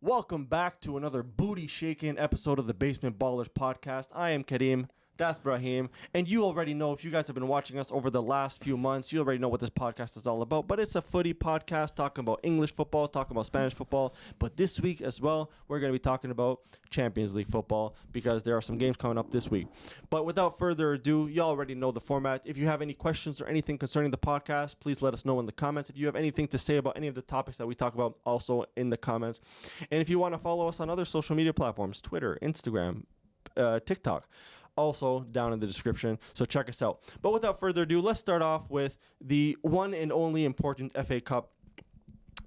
Welcome back to another booty-shaking episode of the Basement Ballers podcast. I am Kareem, that's Brahim, and you already know, if you guys have been watching us over the last few months, you already know what this podcast is all about, but it's a footy podcast talking about English football, talking about Spanish football, but this week as well, we're going to be talking about Champions League football because there are some games coming up this week. But without further ado, you already know the format. If you have any questions or anything concerning the podcast, please let us know in the comments. If you have anything to say about any of the topics that we talk about, also in the comments. And if you want to follow us on other social media platforms, Twitter, Instagram, TikTok, also down in the description, so check us out. But without further ado, let's start off with the one and only important FA Cup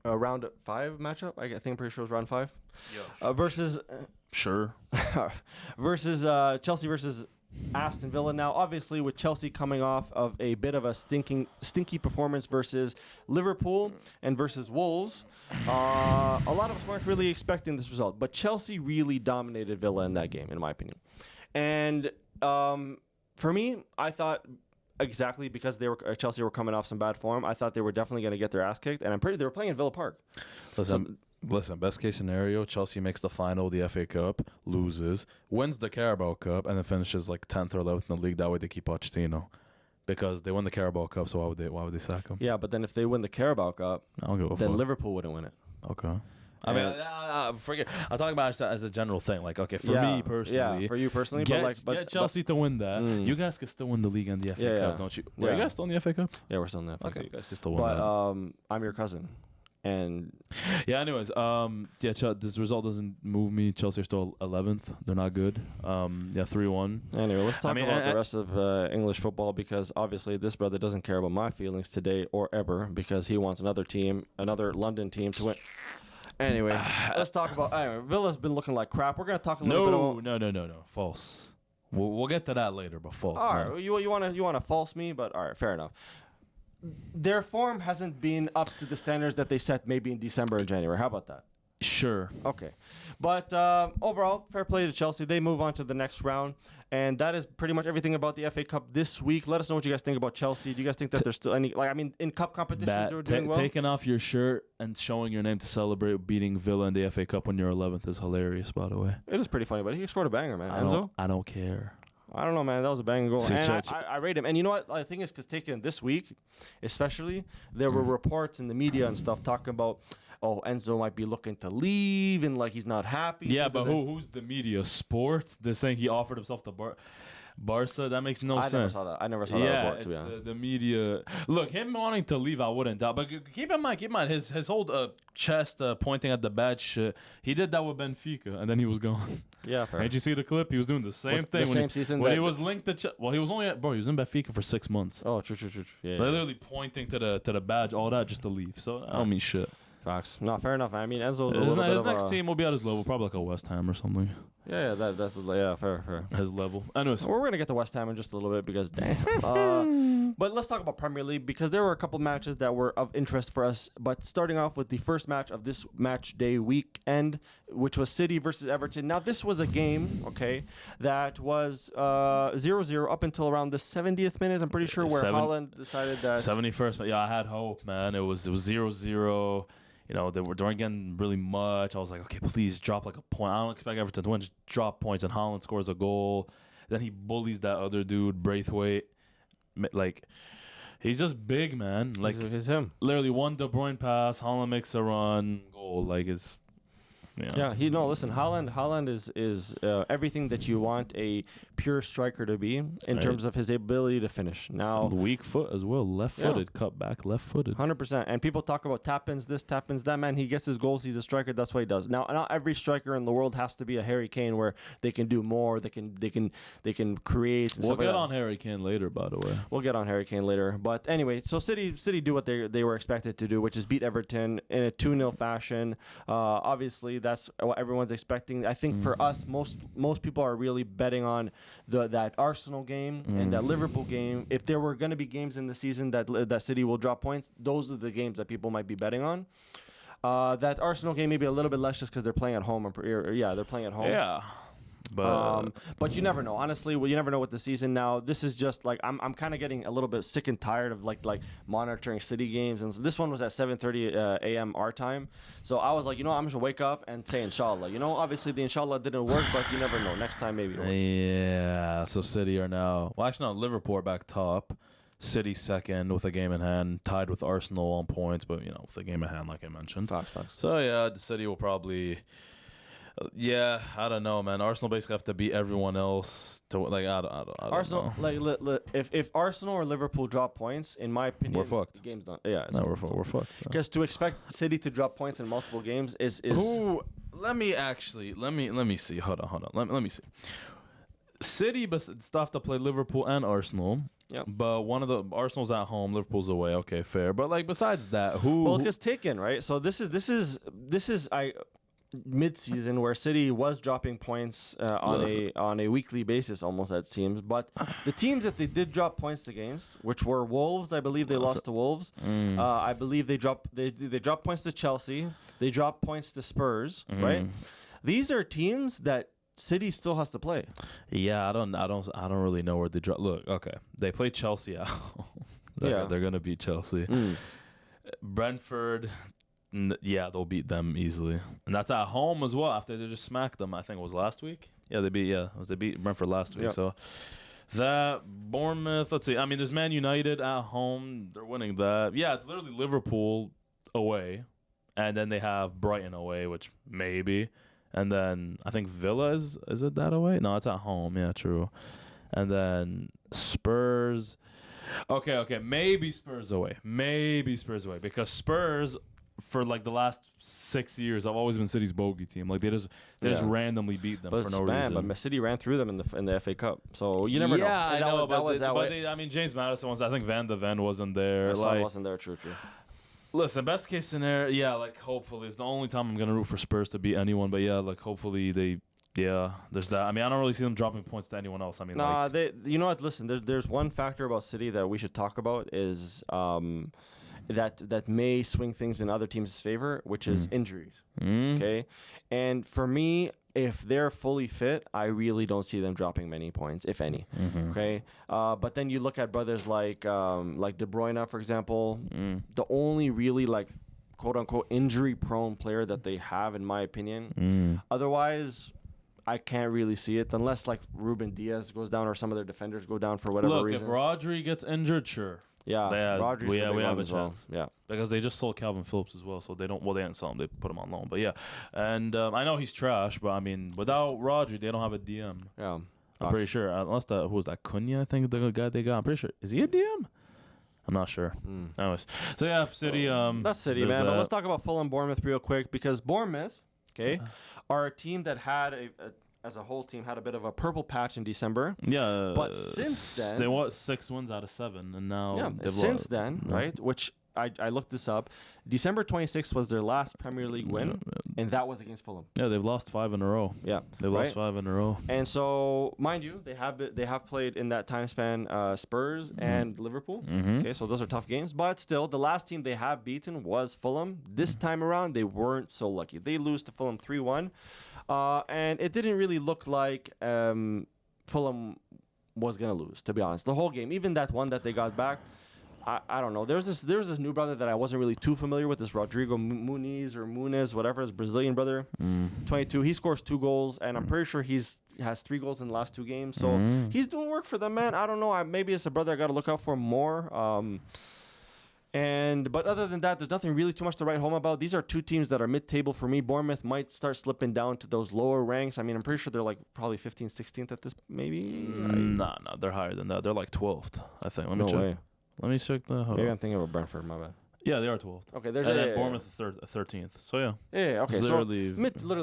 round 5 matchup. I think I'm pretty sure it was round 5. Yeah. Versus versus Chelsea versus Aston Villa. Now, obviously, with Chelsea coming off of a bit of a stinky performance versus Liverpool and versus Wolves, a lot of us weren't really expecting this result. But Chelsea really dominated Villa in that game, in my opinion. And for me, I thought exactly because Chelsea were coming off some bad form, I thought they were definitely going to get their ass kicked. And they were playing in Villa Park. Listen, best case scenario, Chelsea makes the final, the FA Cup, loses, wins the Carabao Cup, and then finishes like 10th or 11th in the league. That way they keep Pochettino. Because they won the Carabao Cup, so why would they sack him? Yeah, but then if they win the Carabao Cup, then Liverpool wouldn't win it. Okay. I mean, forget. I'm talking about it as a general thing. Like, okay, for me personally. Yeah, for you personally. Get Chelsea to win that. You guys can still win the league and the FA Cup, don't you? Are you guys still in the FA Cup? Yeah, we're still in the FA Cup. Okay, you guys can still win that. But I'm your cousin. And anyways, this result doesn't move me. Chelsea are still 11th. They're not good. 3-1. Anyway, let's talk about the rest of English football, because obviously this brother doesn't care about my feelings today or ever, because he wants another London team to win. Anyway, let's talk about. Villa's been looking like crap. We're gonna talk a little bit about. No. False. We'll get to that later, but false. All right, you want to false me, but all right, fair enough. Their form hasn't been up to the standards that they set maybe in December and January. How about that? Sure. Okay. But overall, fair play to Chelsea. They move on to the next round. And that is pretty much everything about the FA Cup this week. Let us know what you guys think about Chelsea. Do you guys think that there's still any... in cup competition, they're doing well? Taking off your shirt and showing your name to celebrate beating Villa in the FA Cup when you're 11th is hilarious, by the way. It is pretty funny, but he scored a banger, man. Enzo? I don't care. I don't know, man. That was a banging goal. And I rate him. And you know what? The thing is, because taken this week, especially, there were reports in the media and stuff talking about, Enzo might be looking to leave and, he's not happy. Yeah, but who's the media? Sports? They're saying he offered himself to Barca? That makes no sense. I never saw that report, to be honest. The media. Look, him wanting to leave, I wouldn't doubt. But keep in mind, his whole chest pointing at the bad shit, he did that with Benfica, and then he was gone. Yeah, fair. Did you see the clip? He was doing the same thing. Same season? When he was linked to... he was only... he was in Benfica for 6 months. Oh, true. Yeah, literally pointing to the badge, all that, just to leave. So, I don't mean shit. Facts. No, fair enough. I mean, Enzo's his next team will be at his level, probably like a West Ham or something. Yeah, that's fair. His level. Anyways, we're gonna get to West Ham in just a little bit because damn. But let's talk about Premier League, because there were a couple matches that were of interest for us. But starting off with the first match of this match day weekend, which was City versus Everton. Now this was a game, that was 0-0 up until around the 70th minute. I'm pretty sure where Haaland decided that 71st. But yeah, I had hope, man. It was 0-0. They weren't getting really much. I was like, okay, please drop like a point. I don't expect Everton to win. Just drop points, and Haaland scores a goal. Then he bullies that other dude, Braithwaite. He's just big, man. He's him. Literally one De Bruyne pass, Haaland makes a run, goal. Listen, Haaland is everything that you want a pure striker to be in terms of his ability to finish. Now, weak foot as well, left-footed, cut back, left-footed. 100%. And people talk about tap-ins, this, tap-ins, that. Man, he gets his goals. He's a striker. That's what he does. Now, not every striker in the world has to be a Harry Kane, where they can do more. They can create. We'll get on Harry Kane later, by the way. We'll get on Harry Kane later. But anyway, so City do what they were expected to do, which is beat Everton in a 2-0 fashion. Obviously, that's what everyone's expecting. I think for us, most people are really betting on that Arsenal game and that Liverpool game. If there were going to be games in the season that City will drop points, those are the games that people might be betting on. That Arsenal game maybe a little bit less just because they're playing at home. They're playing at home. Yeah. But you never know. Honestly, well, you never know with the season. Now, this is just like I'm kind of getting a little bit sick and tired of like monitoring City games. And so this one was at 7:30 a.m. our time. So I was like, I'm just gonna wake up and say inshallah. Obviously the inshallah didn't work, but you never know. Next time maybe it works. Yeah. So City are now. Well, actually, no. Liverpool are back top. City second with a game in hand, tied with Arsenal on points, but with a game in hand, like I mentioned. Facts. So yeah, the City will probably. Yeah, I don't know, man. Arsenal basically have to beat everyone else to I don't Arsenal, know. if Arsenal or Liverpool drop points, in my opinion, We're fucked. The game's done. Yeah, We're fucked. Because to expect City to drop points in multiple games is Who? Let me see. Hold on. Let me see. City, but still have to play Liverpool and Arsenal. Yeah. But one of the Arsenal's at home, Liverpool's away. Okay, fair. But besides that, who? Well, because taken right. So this is mid-season where City was dropping points on a weekly basis, almost it seems. But the teams that they did drop points against, which were Wolves, I believe they lost to Wolves. I believe they dropped points to Chelsea. They dropped points to Spurs. Right. These are teams that City still has to play. Yeah, I don't really know where they drop. Look, okay, they play Chelsea out. They're gonna beat Chelsea. Brentford. Yeah, they'll beat them easily, and that's at home as well. After they just smacked them, I think it was last week. Yeah, they beat Brentford last week. So that Bournemouth. Let's see. I mean, there's Man United at home. They're winning that. Yeah, it's literally Liverpool away, and then they have Brighton away, which maybe, and then I think Villa is it that away? No, it's at home. Yeah, true. And then Spurs. Okay, maybe Spurs away. Because Spurs. For the last 6 years, I've always been City's bogey team. They just randomly beat them for no reason. But City ran through them in the FA Cup, so you never know. Yeah, I know. James Maddison was. I think Van de Ven wasn't there. Wasn't there. True. Listen, best case scenario, yeah. Hopefully, it's the only time I'm gonna root for Spurs to beat anyone. But yeah, hopefully they. Yeah, there's that. I mean, I don't really see them dropping points to anyone else. I mean, they. You know what? Listen, there's one factor about City that we should talk about is that may swing things in other teams' favor, which is injuries. Okay, and for me, if they're fully fit, I really don't see them dropping many points, if any. Okay, but then you look at brothers like De Bruyne, for example. The only really quote unquote injury prone player that they have, in my opinion. Otherwise, I can't really see it unless Ruben Diaz goes down or some of their defenders go down for whatever reason. If Rodri gets injured, sure. Yeah, Rodri's we have a chance. Well. Yeah, because they just sold Calvin Phillips as well, so they didn't sell him. They put him on loan. But yeah, and I know he's trash, but I mean, without Rodri, they don't have a DM. Yeah, I'm pretty sure. Unless who was that? Cunha, I think the guy they got. I'm pretty sure. Is he a DM? I'm not sure. Anyways, so yeah, City. That's City, man. But let's talk about Fulham, Bournemouth real quick because Bournemouth, are a team that had as a whole team had a bit of a purple patch in December. Yeah, but since then they won 6 wins out of 7, and now since then, right? Which I looked this up. December 26th was their last Premier League win, and that was against Fulham. Yeah, they've lost 5 in a row. Yeah, they've lost 5 in a row. And so, mind you, they have played in that time span Spurs and Liverpool. Okay, so those are tough games, but still, the last team they have beaten was Fulham. This time around, they weren't so lucky. They lose to Fulham 3-1. And it didn't really look like Fulham was going to lose, to be honest. The whole game, even that one that they got back, I don't know. There's this new brother that I wasn't really too familiar with, this Rodrigo Muniz, whatever, his Brazilian brother, 22. He scores 2 goals, and I'm pretty sure he has 3 goals in the last 2 games. So he's doing work for them, man. I don't know. Maybe it's a brother I got to look out for more. But other than that, there's nothing really too much to write home about. These are 2 teams that are mid-table for me. Bournemouth might start slipping down to those lower ranks. I mean, I'm pretty sure they're probably 15th, 16th at this, maybe. No, they're higher than that. They're 12th, I think. Let me check. Way. Let me check the. Maybe I'm thinking about Brentford. My bad. Yeah, they are 12th. Okay, there's Bournemouth 13th. So yeah. Yeah. Okay. So literally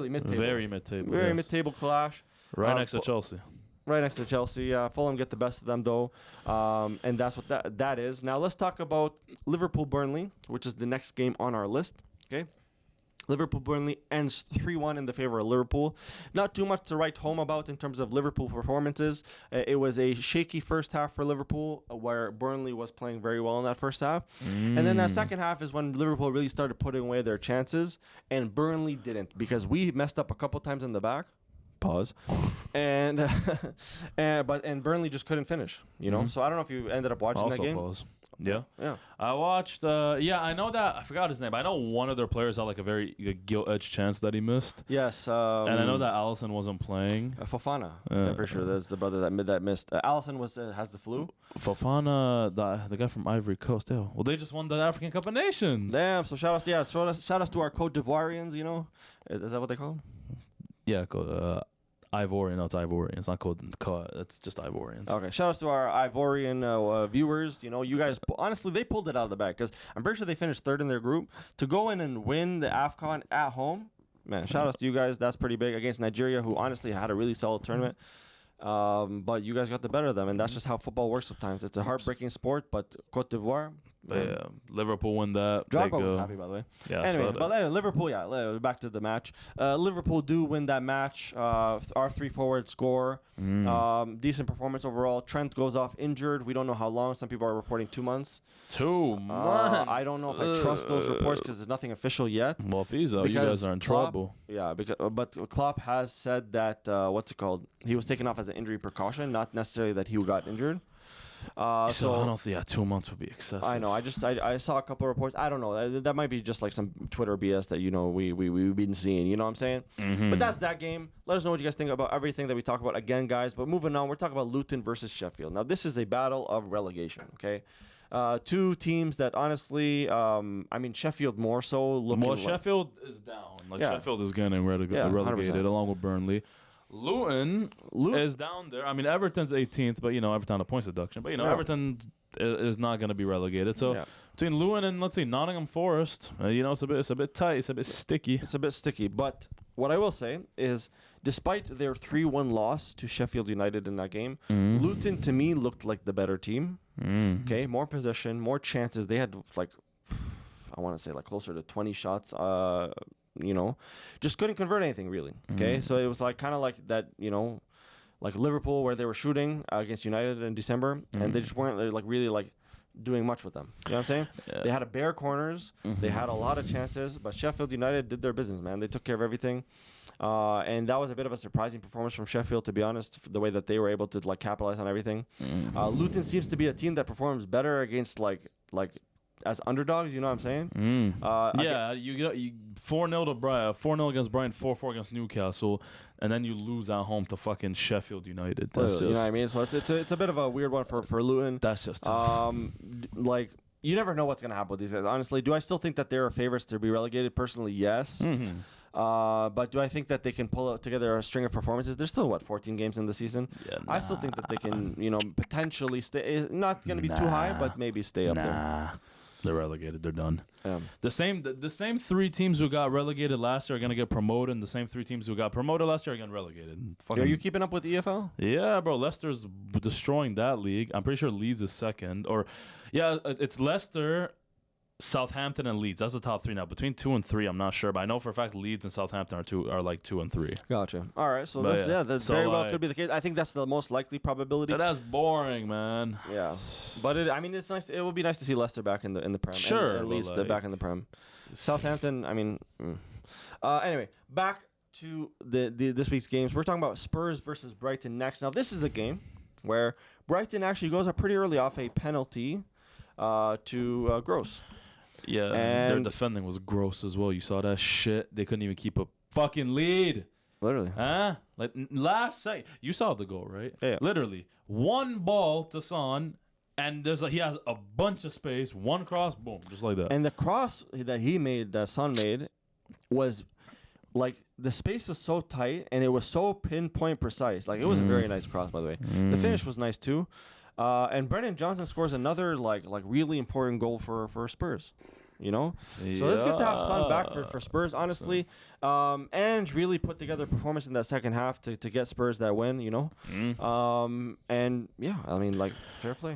mid-table. Very mid-table. Very mid-table clash. Right next to Chelsea. Right next to Chelsea. Fulham get the best of them, though. And that's what that is. Now, let's talk about Liverpool-Burnley, which is the next game on our list. Okay? Liverpool-Burnley ends 3-1 in the favor of Liverpool. Not too much to write home about in terms of Liverpool performances. It was a shaky first half for Liverpool, where Burnley was playing very well in that first half. And then that second half is when Liverpool really started putting away their chances, and Burnley didn't, because we messed up a couple times in the back. Pause. And and Burnley just couldn't finish. You know, so I don't know if you ended up watching Also that game. pause. Yeah. Yeah. I watched. I know that. I forgot his name. I know one of their players had like a very gilt-edged chance that he missed. Yes. And I know that Allison wasn't playing. Fofana. I'm pretty sure that's the brother that missed. Allison has the flu. Fofana, the guy from Ivory Coast. Yeah. Well, they just won the African Cup of Nations. Damn. So shout out to our Cote d'Ivoirians. You know, is that what they call them? Yeah. Ivorian. No, it's Ivorian. It's not called. It's just Ivorians. Okay. Shout out to our Ivorian viewers. You know, you guys honestly they pulled it out of the bag because I'm pretty sure they finished third in their group to go in and win the AFCON at home. Man, shout out to you guys. That's pretty big against Nigeria, who honestly had a really solid tournament. But you guys got the better of them, and that's just how football works sometimes. It's a heartbreaking sport, but Cote d'Ivoire. Yeah, Liverpool won that. Drogba was happy, by the way. Yeah, anyway, Liverpool, back to the match. Liverpool do win that match. Our 3 forward score. Decent performance overall. Trent goes off injured. We don't know how long. Some people are reporting 2 months. 2 months? I don't know if I trust those reports because there's nothing official yet. Well, if he's out, you guys are in trouble. Yeah, but Klopp has said that, he was taken off as an injury precaution, not necessarily that he got injured. So I don't think 2 months would be excessive. I know. I saw a couple of reports. I don't know. That might be just like some Twitter BS that we've been seeing. You know what I'm saying? Mm-hmm. But that's that game. Let us know what you guys think about everything that we talk about again, guys. But moving on, we're talking about Luton versus Sheffield. Now this is a battle of relegation. Okay. 2 teams that honestly, Sheffield more so. Sheffield is down. Sheffield is getting relegated 100%. along with Burnley. Luton is down there. I mean, Everton's 18th, but Everton a points deduction. But Everton is not going to be relegated. So between Luton and let's see Nottingham Forest, it's a bit tight. It's a bit sticky. It's a bit sticky. But what I will say is, despite their 3-1 loss to Sheffield United in that game, Luton to me looked like the better team. Okay, more possession, more chances. They had I want to say closer to 20 shots. Just couldn't convert anything really. Okay, so it was kind of like that. Like Liverpool where they were shooting against United in December, and they just weren't really doing much with them. You know what I'm saying? Yeah. They had bare corners. They had a lot of chances, but Sheffield United did their business, man. They took care of everything. And that was a bit of a surprising performance from Sheffield, to be honest, the way that they were able to capitalize on everything. Luton seems to be a team that performs better against as underdogs, you know what I'm saying? You 4-0 to Brighton, 4-0 against Brighton, 4-4 against Newcastle, and then you lose at home to fucking Sheffield United. That's just, you know what I mean? So it's a bit of a weird one for Luton. That's just tough. You never know what's gonna happen with these guys. Honestly, do I still think that they're favorites to be relegated? Personally, yes. But do I think that they can pull together a string of performances? There's still 14 games in the season. Yeah, I still think that they can, potentially stay. Not gonna be too high, but maybe stay up there. They're relegated. They're done. The same 3 teams who got relegated last year are gonna get promoted, and the same 3 teams who got promoted last year are getting relegated. Are you keeping up with EFL? Yeah, bro. Leicester's destroying that league. I'm pretty sure Leeds is second. It's Leicester, Southampton, and Leeds. That's the top 3 now. Between 2 and 3, I'm not sure, but I know for a fact Leeds and Southampton are 2 and 3. Gotcha. All right, so that's very well could be the case. I think that's the most likely probability. That's boring, man. Yeah, but it's nice. It would be nice to see Leicester back in the Prem. Sure, at least back in the Prem. Southampton. Anyway, back to this week's games. We're talking about Spurs versus Brighton next. Now, this is a game where Brighton actually goes up pretty early off a penalty to Gross. Yeah, and their defending was gross as well. You saw that shit. They couldn't even keep a fucking lead. Literally. Huh? Last second. You saw the goal, right? Yeah. Literally. One ball to Son, and he has a bunch of space. One cross, boom, just like that. And the cross that Son made, was the space was so tight, and it was so pinpoint precise. It was a very nice cross, by the way. The finish was nice too. And Brennan Johnson scores another really important goal for Spurs, So it's good to have Son back for Spurs, honestly. And really put together a performance in that second half to get Spurs that win, fair play.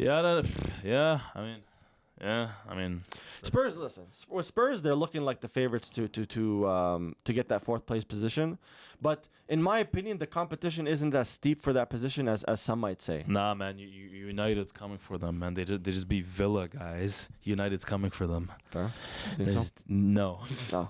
Spurs. Listen, with Spurs, they're looking like the favorites to get that 4th place position. But in my opinion, the competition isn't as steep for that position as some might say. Nah, man, United's coming for them, man. They just beat Villa, guys. United's coming for them. Fair? Think so? No. No.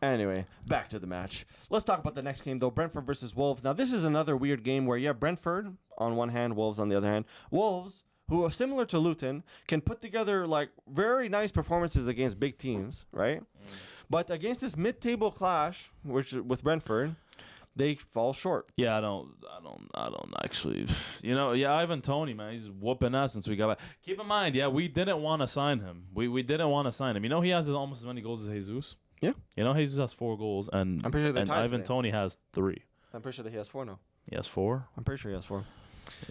Anyway, back to the match. Let's talk about the next game, though. Brentford versus Wolves. Now, this is another weird game where you have Brentford on one hand, Wolves on the other hand. Wolves, who are similar to Luton, can put together like very nice performances against big teams, right? But against this mid-table clash, which with Brentford, they fall short. Yeah, I don't actually. Ivan Toney, man, he's whooping us since we got back. Keep in mind, we didn't want to sign him. We didn't want to sign him. He has almost as many goals as Jesus. Yeah. Jesus has 4 goals, and I'm pretty sure they're tied Ivan today. Toney has 3. I'm pretty sure that he has 4 now. He has 4. I'm pretty sure he has 4.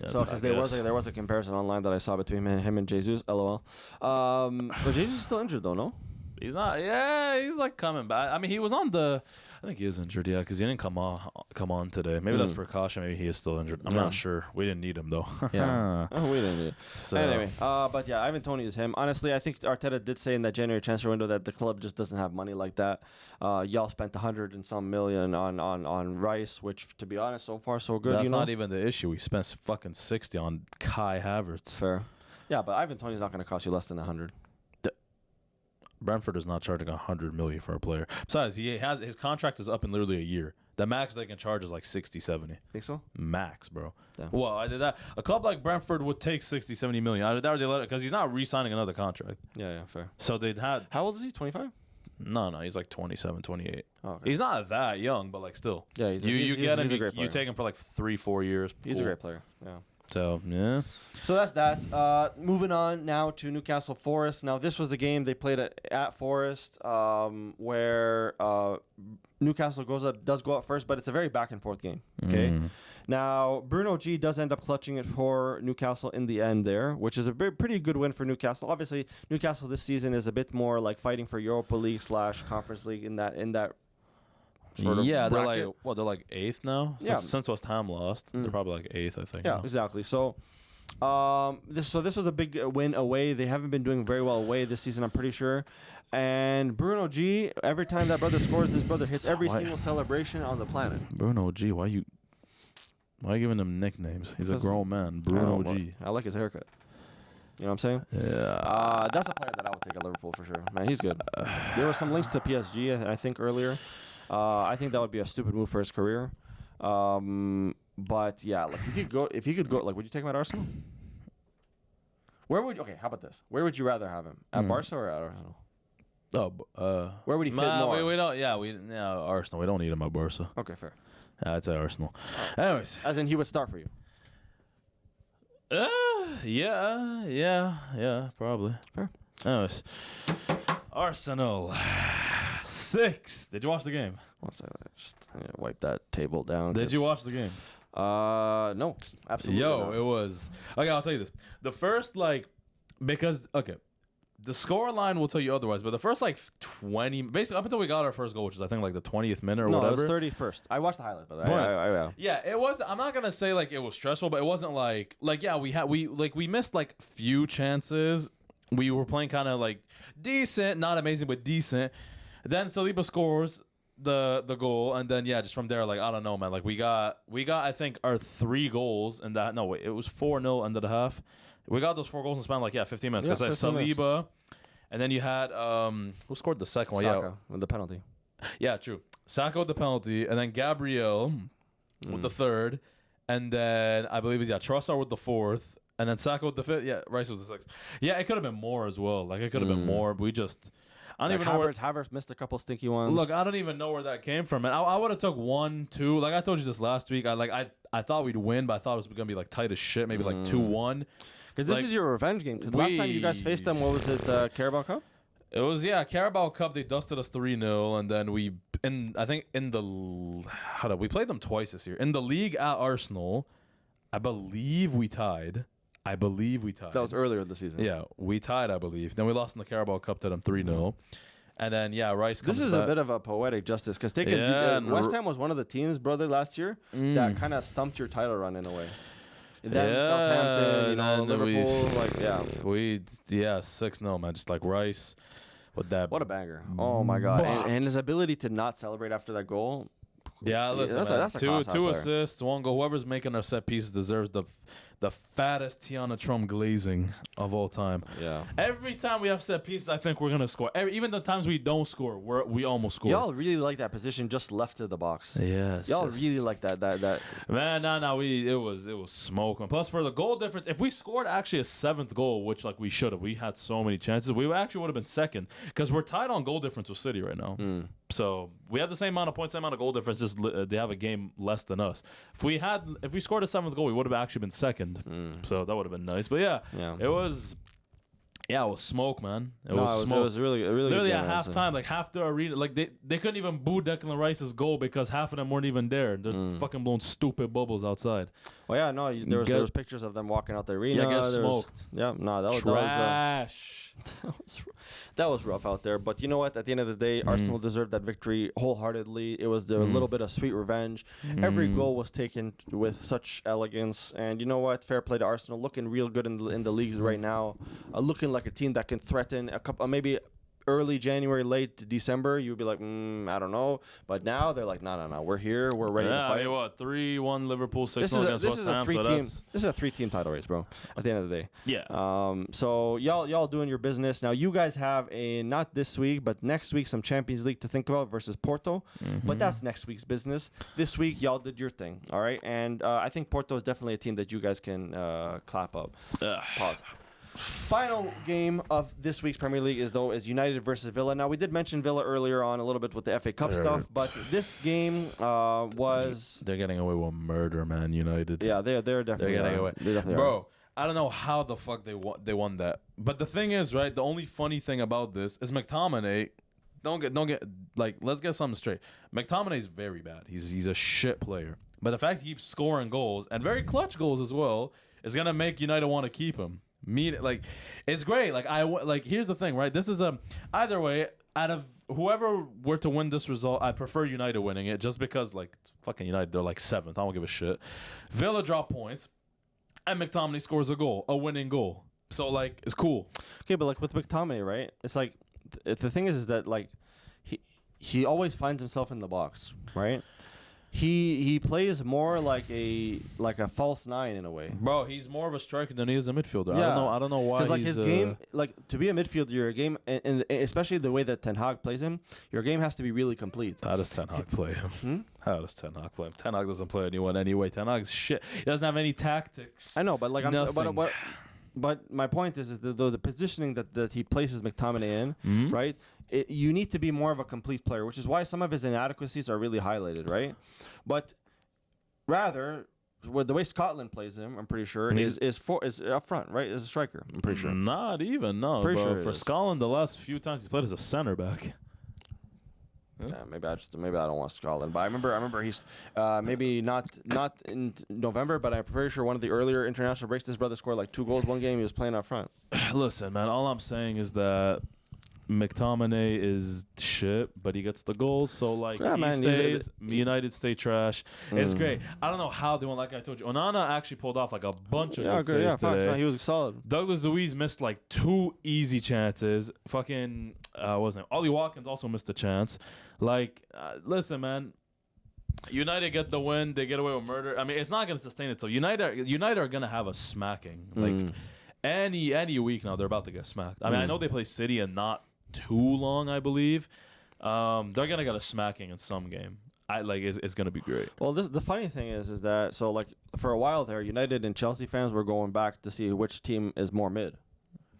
Yeah, So, because there was a comparison online that I saw between him and Jesus. LOL. But Jesus is still injured though, no? He's not. Yeah, he's like coming back. I mean, he was on the. I think he is injured. Yeah, because he didn't come on today. Maybe that's precaution. Maybe he is still injured. I'm not sure. We didn't need him though. Yeah. We didn't need it. So, anyway, but yeah, Ivan Toney is him. Honestly, I think Arteta did say in that January transfer window that the club just doesn't have money like that. Y'all spent 100 and some million on Rice, which, to be honest, so far so good. That's not even the issue. We spent fucking 60 on Kai Havertz. Fair. Yeah, but Ivan Toney's not going to cost you less than 100. Brentford is not charging 100 million for a player. Besides, his contract is up in literally a year. The max they can charge is like 60, 70. Think so? Max, bro. Damn. Well, I did that. A club like Brentford would take 60, 70 million. I did that, or they let it because he's not re-signing another contract. Yeah, fair. So they'd had. How old is he? 25? No, he's like 27, 28. Oh, okay. He's not that young, but like still. Yeah, he's a great player. You take him for like 3-4 years. He's a great player. Yeah. So, yeah. So that's that. Moving on now to Newcastle Forest. Now, this was a game they played at Forest where Newcastle does go up first, but it's a very back-and-forth game. Okay. Now, Bruno G does end up clutching it for Newcastle in the end there, which is a pretty good win for Newcastle. Obviously, Newcastle this season is a bit more like fighting for Europa League / Conference League in that sort of they're bracket. they're like 8th now. Since West Ham lost, they're probably like 8th, I think. Yeah, exactly. So, this was a big win away. They haven't been doing very well away this season, I'm pretty sure. And Bruno G, every time that brother scores, this brother hits every single celebration on the planet. Bruno G, why you giving him nicknames? He's a grown man. Bruno G. I like his haircut. You know what I'm saying? Yeah. That's a player that I would take at Liverpool for sure. Man, he's good. There were some links to PSG, I think, earlier. I think that would be a stupid move for his career. But yeah, like if he could go, like, would you take him at Arsenal? Okay, how about this? Where would you rather have him? At Barca or at Arsenal? Where would he fit more? We don't. Arsenal. We don't need him at Barca. Okay, fair. I'd say Arsenal. Anyways, as in he would start for you. Yeah, probably. Fair. Anyways, Arsenal 6. Did you watch the game? Once I just wipe that table down. Did you watch the game? No, absolutely. Not. It was okay. I'll tell you this: the first the score line will tell you otherwise, but the first 20, basically up until we got our first goal, which is I think like the 20th minute or whatever. No, it was 31st. I watched the highlights, but yeah, it was. I'm not gonna say it was stressful, but it wasn't we missed few chances. We were playing kind of decent, not amazing, but decent. Then Saliba scores the goal, and then just from there, I don't know, man. We got I think our 3 goals in that. No, wait, it was 4-0 end of the half. We got those 4 goals in span 15 minutes. Because Saliba, and then you had who scored the second one? Saka with the penalty. Yeah, true. Saka with the penalty, and then Gabriel with the 3rd, and then I believe it's Trossard with the 4th, and then Saka with the 5th. Yeah, Rice was the 6th. Yeah, it could have been more as well. It could have been more, but we just. I don't even know where Havertz missed a couple stinky ones. Look, I don't even know where that came from, and I would have took 1, 2. Like I told you this last week, I thought we'd win, but I thought it was gonna be tight as shit, maybe 2-1. Because this is your revenge game. Because last time you guys faced them, what was it? Carabao Cup. It was Carabao Cup. They dusted us 3-0, and then we played them twice this year in the league at Arsenal. I believe we tied. That was earlier this season. Yeah, we tied, I believe. Then we lost in the Carabao Cup to them 3-0. And then, Rice comes This is back. a bit of a poetic justice because West Ham was one of the teams, brother, last year that kind of stumped your title run in a way. Then Southampton, Liverpool, We 6-0, man. Just Rice with that. What a banger. Oh, my God. And his ability to not celebrate after that goal. Yeah, listen, that's a two assists, 1 goal. Whoever's making our set pieces deserves the fattest Tiana Trump glazing of all time. Yeah. Every time we have set pieces, I think we're gonna score. Even the times we don't score, we almost score. Y'all really like that position just left of the box. Yes. Y'all really like that. Man, it was smoke. And plus for the goal difference, if we scored actually a 7th goal, which like we should have, we had so many chances, we actually would have been second because we're tied on goal difference with City right now. So we have the same amount of points, same amount of goal difference. Just they have a game less than us. If we scored a 7th goal, we would have actually been second. So that would have been nice. But yeah, it was. Yeah, it was smoke, man. It was smoke. It was really literally good game, at halftime, like half the arena, like they couldn't even boo Declan Rice's goal because half of them weren't even there. They're fucking blowing stupid bubbles outside. Well, yeah, no, there was pictures of them walking out the arena. Yeah, get smoked. That was trash. That was rough out there. But you know what? At the end of the day, Arsenal deserved that victory wholeheartedly. It was a little bit of sweet revenge. Every goal was taken with such elegance. And you know what? Fair play to Arsenal. Looking real good in the leagues right now. Looking like a team that can threaten a couple, maybe early January, late December, you would be like, I don't know. But now they're like, no, we're here. We're ready to fight. I mean, what, 3-1 Liverpool, 6-0 against West Ham. This is a 3-team title race, bro, at the end of the day. Yeah. So y'all doing your business. Now, you guys have not this week, but next week, some Champions League to think about versus Porto. But that's next week's business. This week, y'all did your thing, all right? And I think Porto is definitely a team that you guys can clap up. Pause. Final game of this week's Premier League is United versus Villa. Now, we did mention Villa earlier on a little bit with the FA Cup stuff, but this game was... They're getting away with murder, man, United. Yeah, they're definitely... They're getting away. They definitely Bro, I don't know how the fuck they won that. But the thing is, right, the only funny thing about this is McTominay... Don't get like, let's get something straight. McTominay is very bad. He's a shit player. But the fact he keeps scoring goals, and very clutch goals as well, is going to make United want to keep him. It's great. Here's the thing, right? This is either way, out of whoever were to win this result, I prefer United winning it just because, like, it's fucking United, they're like 7th. I don't give a shit. Villa drop points, and McTominay scores a winning goal. So, like, it's cool. Okay, but, like, with McTominay, right? It's like, the thing is that, like, he always finds himself in the box, right? He plays more like a false 9 in a way. Bro, he's more of a striker than he is a midfielder. Yeah. I don't know why. Because like his game, like to be a midfielder, your game, and especially the way that Ten Hag plays him, your game has to be really complete. How does Ten Hag play him? How does Ten Hag play him? Ten Hag doesn't play anyone anyway. Ten Hag's shit. He doesn't have any tactics. I know, but like but my point is the positioning that he places McTominay in, right? You need to be more of a complete player, which is why some of his inadequacies are really highlighted, right? But rather, the way Scotland plays him, I'm pretty sure, is up front, right? As a striker, I'm pretty sure. Not even, no. Pretty bro. sure For Scotland, the last few times he's played as a center back. Yeah, maybe I don't want Scotland, but I remember he's maybe not in November, but I'm pretty sure one of the earlier international breaks, this brother scored like 2 goals one game. He was playing up front. Listen, man, all I'm saying is that McTominay is shit, but he gets the goals. So like, United stay trash. It's great. I don't know how they won. Like I told you, Onana actually pulled off like a bunch of good saves today. No, he was solid. Douglas Luiz missed like 2 easy chances. Fucking wasn't it? Ollie Watkins also missed a chance. Like, listen, man. United get the win. They get away with murder. I mean, it's not going to sustain itself. United are going to have a smacking. Like, any week now, they're about to get smacked. I mean, I know they play City and not too long, I believe. They're going to get a smacking in some game. It's going to be great. Well, the funny thing is that, so, like, for a while there, United and Chelsea fans were going back to see which team is more mid,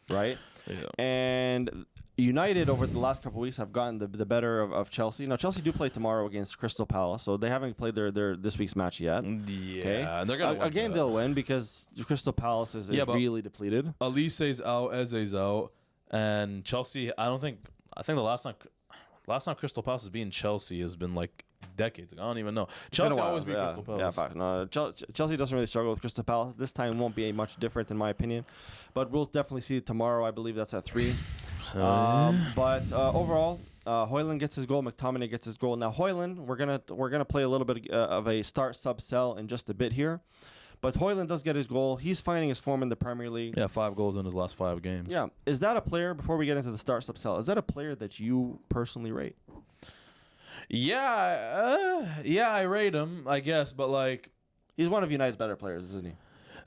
right? Yeah. And United over the last couple of weeks have gotten the better of Chelsea. Now, Chelsea do play tomorrow against Crystal Palace, so they haven't played their this week's match yet. Yeah, okay? And they're gonna a game they'll win because Crystal Palace is really depleted. Elise's out, Eze's out, and Chelsea. I think the last time Crystal Palace has beaten Chelsea has been like decades ago. I don't even know. Chelsea always beat Crystal Palace. Yeah, fact. No, Chelsea doesn't really struggle with Crystal Palace. This time won't be much different in my opinion, but we'll definitely see it tomorrow. I believe that's at 3. But overall, Højlund gets his goal. McTominay gets his goal. Now Højlund, we're gonna play a little bit of a start sub sell in just a bit here. But Højlund does get his goal. He's finding his form in the Premier League. Yeah, 5 goals in his last 5 games. Yeah, is that a player? Before we get into the start sub sell, is that a player that you personally rate? Yeah, I rate him, I guess, but like, he's one of United's better players, isn't he?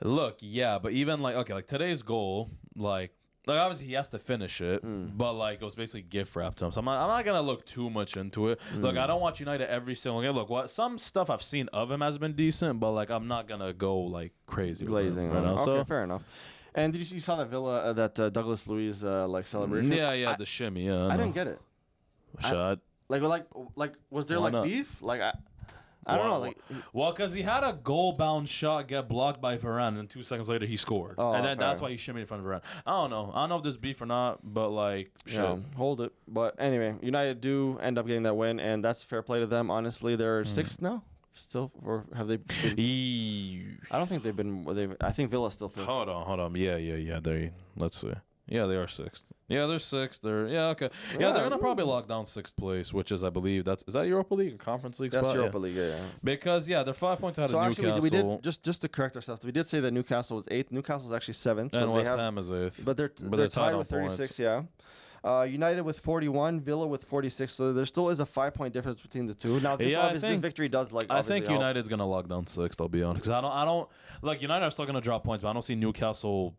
Look, yeah, but even like today's goal, like obviously he has to finish it, but like it was basically gift wrapped to him. So I'm not gonna look too much into it. Look, I don't watch United every single game. Look, some stuff I've seen of him has been decent, but like I'm not gonna go like crazy glazing right now. Okay, So fair enough. And did you saw that Villa that Douglas Luiz like celebration? yeah, the shimmy. Yeah, I didn't get it. Shot. Like was there Why like not? beef? Like I don't know. Like well, because he had a goal-bound shot get blocked by Varane, and 2 seconds later he scored, and then that's why he shimmied in front of Varane. I don't know if there's beef or not, but like, shit. Hold it. But anyway, United do end up getting that win, and that's fair play to them. Honestly, they're sixth now. Still, or have they? I don't think they've been. I think Villa's still fifth. Hold on. Yeah. Let's see. Yeah, they are sixth. Yeah, they're sixth. Okay. Yeah, they're gonna probably lock down sixth place, which is, I believe, is that Europa League or Conference League? That's spot? Europa League, yeah. Because they're 5 points ahead of actually, Newcastle. we did just to correct ourselves. We did say that Newcastle was eighth. Newcastle is actually seventh. And so West Ham is eighth. But they're tied with 36. Yeah. United with 41, Villa with 46. So there still is a 5-point difference between the two. Now, this victory does like. I think United's gonna lock down sixth. I'll be honest. Because I don't like United are still gonna drop points, but I don't see Newcastle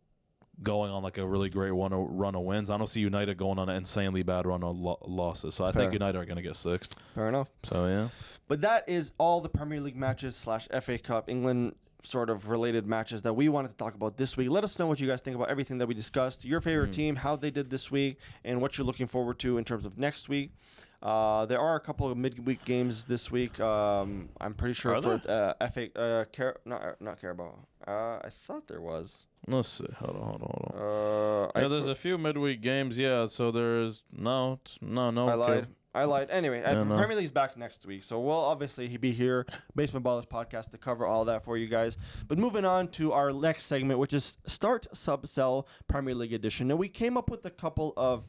going on like a really great run of wins. I don't see United going on an insanely bad run of losses. So I think United are gonna get sixth. Fair enough. So yeah. But that is all the Premier League matches / FA Cup England sort of related matches that we wanted to talk about this week. Let us know what you guys think about everything that we discussed. Your favorite team, how they did this week, and what you're looking forward to in terms of next week. There are a couple of midweek games this week. I'm pretty sure for FA not Carabao. I thought there was. Let's see. Hold on. There's a few midweek games. Yeah, so there's no. I lied. Anyway, Premier League's back next week, so we'll obviously be here, Basement Ballers Podcast, to cover all that for you guys. But moving on to our next segment, which is Start, Sub, Sell Premier League Edition. Now, we came up with a couple of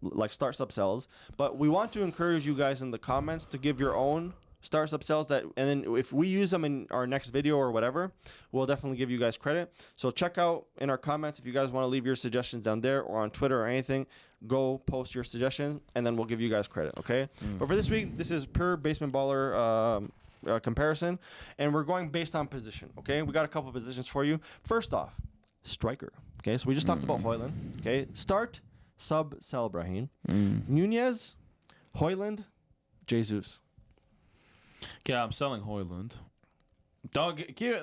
like start, sub, sells, but we want to encourage you guys in the comments to give your own start, sub, sells, and then if we use them in our next video or whatever, we'll definitely give you guys credit. So check out in our comments if you guys want to leave your suggestions down there or on Twitter or anything. Go post your suggestions, and then we'll give you guys credit, okay? But for this week, this is per Basement Baller comparison, and we're going based on position, okay? We got a couple of positions for you. First off, striker, okay? So we just talked about Højlund, okay? Start, sub, sell, Brahim. Nunez, Højlund, Jesus. Okay, I'm selling Højlund.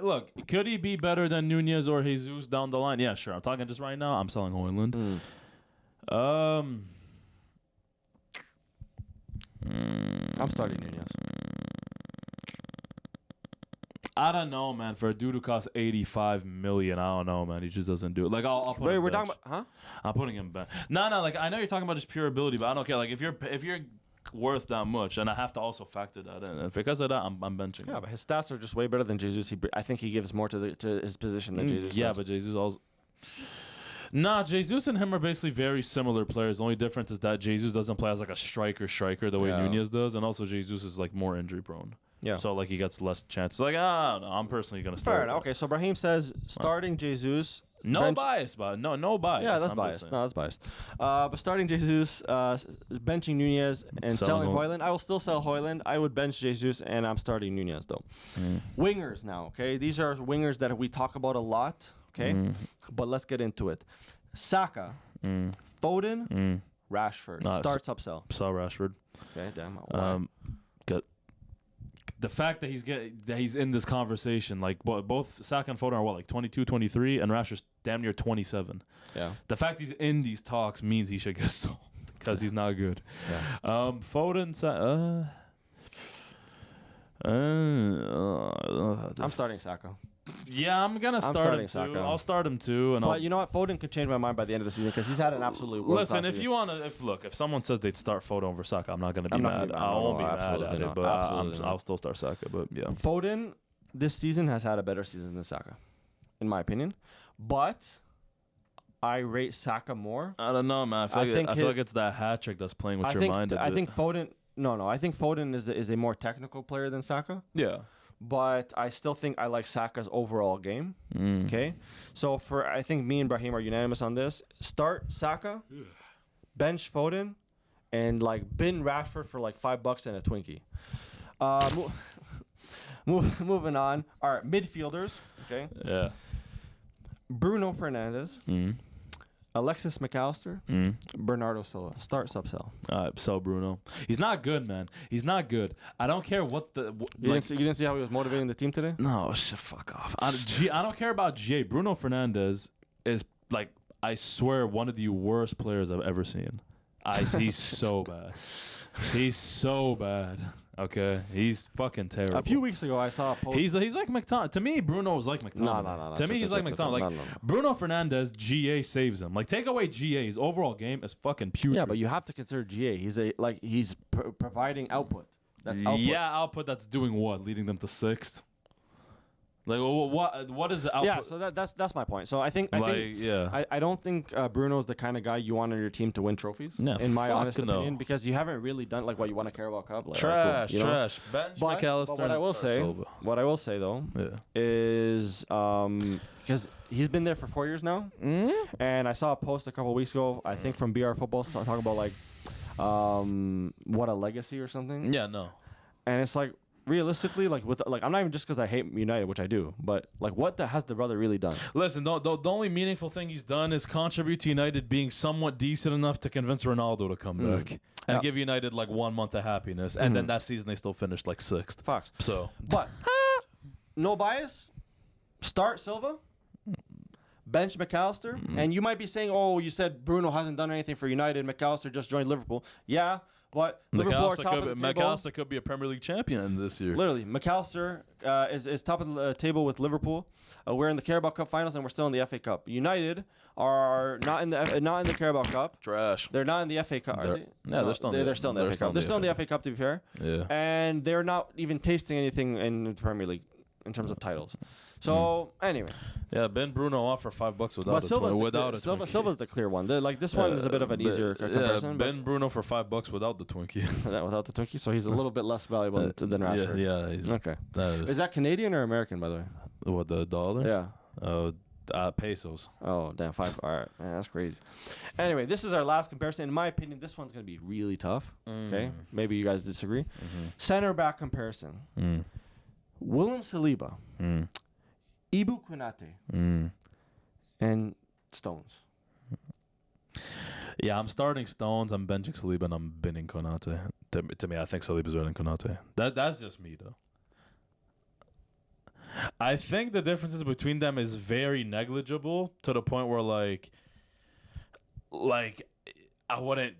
Look, could he be better than Nunez or Jesus down the line? Yeah, sure. I'm talking just right now. I'm selling Højlund. I'm starting Nunez. I don't know, man. For a dude who costs 85 million, I don't know, man. He just doesn't do it. Like I'll put. Wait, him we're bench. talking about, I'm putting him back. No. Like I know you're talking about just pure ability, but I don't care. Like if you're worth that much, and I have to also factor that in. And because of that, I'm benching. Yeah, but his stats are just way better than Jesus. I think he gives more to his position than Jesus. Yeah, does. but Jesus also. Nah, Jesus and him are basically very similar players. The only difference is that Jesus doesn't play as like a striker the way Nunez does, and also Jesus is like more injury prone. Yeah. So like he gets less chances. Like I don't know. I'm personally gonna start. Fair enough. Okay, so Brahim says starting Jesus. No bias, but no bias. Yeah, that's biased. No, that's biased. But starting Jesus, benching Nunez, and selling Højlund. I will still sell Højlund. I would bench Jesus, and I'm starting Nunez though. Wingers now. Okay, these are wingers that we talk about a lot. Okay, but let's get into it. Saka, Foden, Rashford. Start, sub, sell. Sell Rashford. Okay, damn. The fact that he's in this conversation, like both Saka and Foden are like 22, 23, and Rashford's damn near 27. Yeah. The fact he's in these talks means he should get sold because he's not good. Yeah. Foden, I'm starting Saka. Yeah, I'm gonna start him too. I'll start him too. But you know what? Foden could change my mind by the end of the season because he's had an absolute. Listen, if someone says they'd start Foden over Saka, I'm not gonna be mad. I won't be mad at it, but I'll still start Saka. But yeah, Foden this season has had a better season than Saka, in my opinion. But I rate Saka more. I don't know, man. I feel like it's that hat trick that's playing with your mind. I think Foden. No. I think Foden is a more technical player than Saka. Yeah. But I still think I like Saka's overall game. Okay, so I think me and Brahim are unanimous on this. Start Saka, bench Foden, and like bin Rashford for like $5 and a Twinkie. Moving on. All right, midfielders. Okay. Yeah. Bruno Fernandes, Alexis McAllister, Bernardo Silva. Start, sell. Sell Bruno. He's not good, man. He's not good. I don't care what the. You didn't see how he was motivating the team today? No, fuck off. I don't care about GA. Bruno Fernandes is like, I swear, one of the worst players I've ever seen. He's so bad. He's so bad. Okay, he's fucking terrible. A few weeks ago, I saw a post. He's like McTominay. To me, Bruno was like McTominay. No. To me, he's like McTominay. Like Bruno Fernandes, GA saves him. Like, take away GA, his overall game is fucking putrid. Yeah, but you have to consider GA. He's providing output. That's output. Yeah, output that's doing what? Leading them to 6th? Like, what is the output? Yeah, so that's my point. So I don't think Bruno's the kind of guy you want on your team to win trophies. Yeah, in my honest no. opinion, because you haven't really done like what you want to Carabao Cup. Like, Trash, cool, trash. Bench McAllister. But what I will say though, is because he's been there for 4 years now, and I saw a post a couple weeks ago, I think from BR Football, talking about like what a legacy or something. Yeah, no. And it's like, realistically, I'm not even just because I hate United, which I do, but like, what has the brother really done? Listen, the only meaningful thing he's done is contribute to United being somewhat decent enough to convince Ronaldo to come back and give United like 1 month of happiness, and then that season they still finished like 6th. Fox. So, but no bias. Start Silva. Bench McAllister, and you might be saying, "Oh, you said Bruno hasn't done anything for United. McAllister just joined Liverpool." Yeah. But Liverpool are top of the table. McAllister could be a Premier League champion this year. Literally, McAllister is top of the table with Liverpool. We're in the Carabao Cup finals, and we're still in the FA Cup. United are not in the Carabao Cup. Trash. They're not in the FA Cup. Are they? No, they're still in the FA Cup. They're still in the FA Cup, to be fair. Yeah. And they're not even tasting anything in the Premier League in terms of titles. So anyway. Yeah, Ben Bruno off for $5 without a Silva's the clear one. This one is a bit of an easier comparison. Ben Bruno for $5 without the Twinkie. Without the Twinkie, so he's a little bit less valuable than Rashford. Yeah. Okay. Is that Canadian or American, by the way? What, the dollar? Yeah. Pesos. Oh, damn, 5. All right, man, that's crazy. Anyway, this is our last comparison. In my opinion, this one's gonna be really tough. Okay, maybe you guys disagree. Center back comparison: William Saliba, Ibu Konate, and Stones. Yeah, I'm starting Stones. I'm benching Saliba, and I'm binning Konate. To me, I think Saliba's better than Konate. That's just me, though. I think the differences between them is very negligible to the point where, like I wouldn't